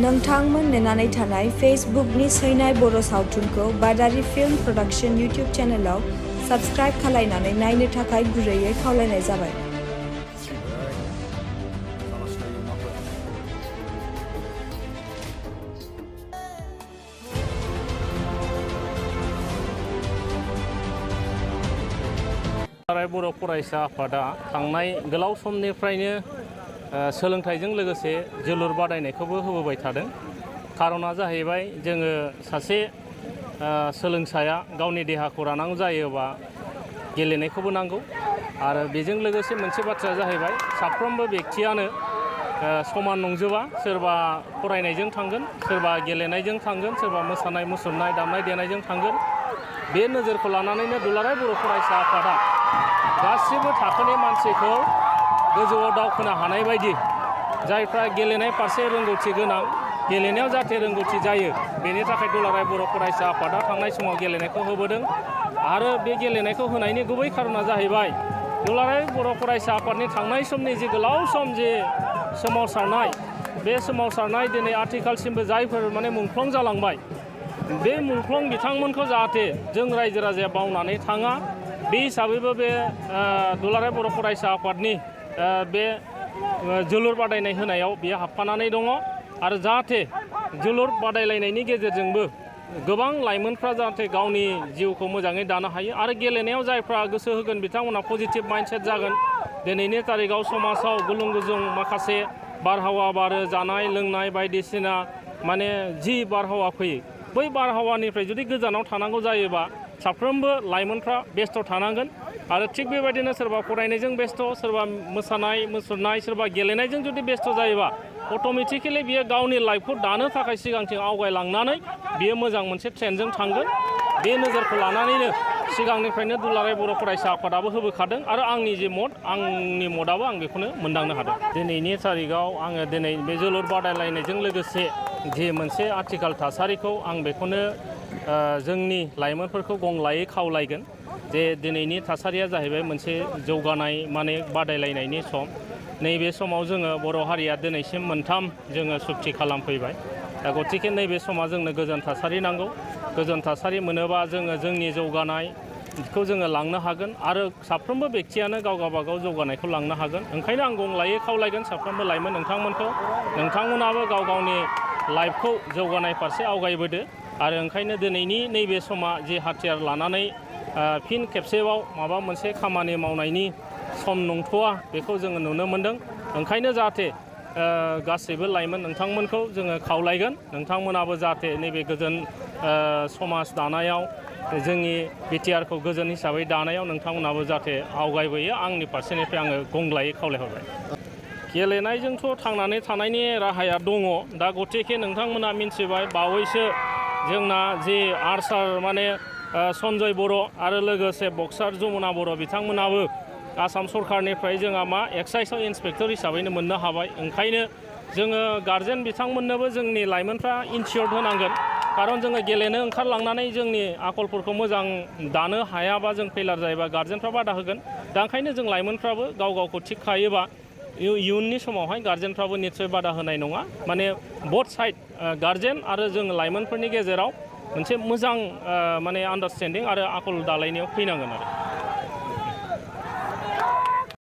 नोंथांमोन नेनानै थानाय फेसबुकनि सैनाय बर' सावथुनखौ बादारि फिल्म प्रडाक्शन इउट्युब चेनेलाव साबस्क्राइब खालायनानै नायनो थाखाय गुरैयै खावलायनाय जाबाय। दुलाराय बर' फरायसा आफादा थांनाय गोलाव समनिफ्रायनो सोलोंथाइजों लोगोसे जोलुर बादायनायखौबो होबोबाय थादों। खारना जाहैबाय जोङो सासे सोलोंसाया गावनि देहाखौ रानांगौ जायोबा गेलेनायखौबो नांगौ आरो बेजों लोगोसे मोनसे बाथ्राया जाहैबाय साफ्रोमबो बेक्तियानो समान नंजोबा, सोरबा फरायनायजों थांगोन, सोरबा गेलेनायजों थांगोन, सोरबा मोसानाय मुसुरनाय दामनाय देनायजों थांगोन। बे नोजोरखौ लानानैनो दुलाराय बर' फरायसा आफादा गासिबो थाखोनि मानसिखौ गोजौआव दावखोनो हानाय बायदि जायफ्रा गेलेनाय फारसे रोंगौथि गोनां, गेलेनायाव जाहाथे रोंगौथि जायो बेनि थाखाय दुलाराय बर' फरायसा आफादा थांनाय समाव गेलेनायखौ होबोदों। आरो बे गेलेनायखौ होनायनि गुबै खारना जाहैबाय दुलाराय बर' फरायसा आफादनि थांनाय समनि जे गोलाव सम जे सोमावसारनाय, बे सोमावसारनाय दिनै आथिखालसिमबो जायफोर मुंख्लं जालांबाय, बे मुंख्लं बिथांमोनखौ जाहाथे जों रायजो राजाया बावनानै थाङा, बे हिसाबैबो बे दुलाराय बर' फरायसा आफादनि बे जोलुर बादायनाय होनायाव बियो हाबफानानै दङ। आरो जाहाथे जोलुर बादायलायनायनि गेजेरजोंबो गोबां लाइमोनफ्रा जाहाथे गावनि जिउखौ मोजाङै दानो हायो आरो गेलेनायाव जायफ्रा गोसो होगोन बिथांमोना पजिटिभ माइन्डसेट जागोन। दिनैनि तारिखाव समाजाव गुलुं गुजुं माखासे बारहावा बारो, जानाय लोंनाय बायदिसिना जि बारहावा फैयो, बै बारहावानिफ्राय जुदि गोजानाव थानांगौ जायोबा साफ्रोमबो लाइमोनफ्रा बेस्थ' थानांगोन। आरो थिग बेबायदिनो सोरबा फरायनायजों बेस्थ', सोरबा मोसानाय मुसुरनाय, सोरबा गेलेनायजों जुदि बेस्थ' जायोबा अट'मेटिकेलि बियो गावनि लाइफखौ दानो थाखाय सिगांथिं आवगायलांनानै बियो मोजां मोनसे ट्रेन्डजों थांगोन। बे नोजोरखौ लानानैनो सिगांनिफ्रायनो दुलाराय बर' फरायसा आफादाबो होबोखादों आरो आंनि जे आंनि मदआबो आं बेखौनो मोनदांनो हादों। दिनैनि तारिखाव आङो दिनै बे जोलुर बादायलायनायजों लोगोसे जे मोनसे आथिखाल थासारिखौ आं बेखौनो जोंनि लाइमोनफोरखौ गंलायै खावलायगोन जे दिनैनि थासारिया जाहैबाय मोनसे जौगानाय बादायलायनायनि सम। नैबे समाव जोङो बर' हारिया दिनैसिम मोनथाम जोङो सुक्ति खालामफैबाय। दा गतिके नैबे समा जोंनो गोजोन थासारि नांगौ। गोजोन थासारि मोनोबा जोङो जोंनि जौगानायखौ जोङो लांनो हागोन आरो साफ्रोमबो बेक्तियानो गाव गावबागाव जौगानायखौ लांनो हागोन। ओंखायनो आं गंलायै खावलायगोन साफ्रोमबो लाइमोन नोंथांमोनखौ, नोंथांमोनाबो गाव गावनि लाइफखौ जौगानाय फारसे आवगायबोदो। आरो ओंखायनो दिनैनि नैबे समा जे हाथियार लानानै फिन खेबसेबाव माबा मोनसे खामानि मावनायनि सम नंथ'वा, बेखौ जोङो नुनो मोन्दों। ओंखायनो जाहाथे गासैबो लाइमोन नोंथांमोनखौ जोङो खावलायगोन, नोंथांमोनाबो जाहाथे नैबे गोजोन समाज दानायाव, जोंनि बिटिआरखौ गोजोन हिसाबै दानायाव नोंथांमोनाबो जाहाथे आवगायबोयो, आंनि फारसेनिफ्राय आङो गंलायै खावलायहरबाय। गेलेनायजोंथ' थांनानै थानायनि राहाया दङ। दा गतिके नोंथांमोना मिन्थिबाय बावैसो जोंना जे आर्चार सन्जय बर' आरो लोगोसे बक्सार जमुना बर' बिथांमोनाबो आसाम सरकारनिफ्राय जोंहा एक्साइज इन्सपेक्टर हिसाबैनो मोननो हाबाय। ओंखायनो जोङो गार्जेन बिथांमोननोबो जोंनि लाइमोनफ्रा इनसियर्ड होनांगोन। खारन जोङो गेलेनो ओंखारलांनानै जोंनि आखलफोरखौ मोजां दानो हायाबा, जों फेलार जायोबा गार्जेनफ्रा बादा होगोन। दा ओंखायनो जों लाइमोनफ्राबो गाव गावखौ थिग खायोबा इयुननि समावहाय गार्जेनफ्राबो निस्सय बादा होनाय नङा। बथ साइड गार्जेन आरो जों लाइमोनफोरनि गेजेराव मोनसे मोजां आन्डारस्टेन्डिं आरो आखल दालायनायाव फैनांगोन आरो।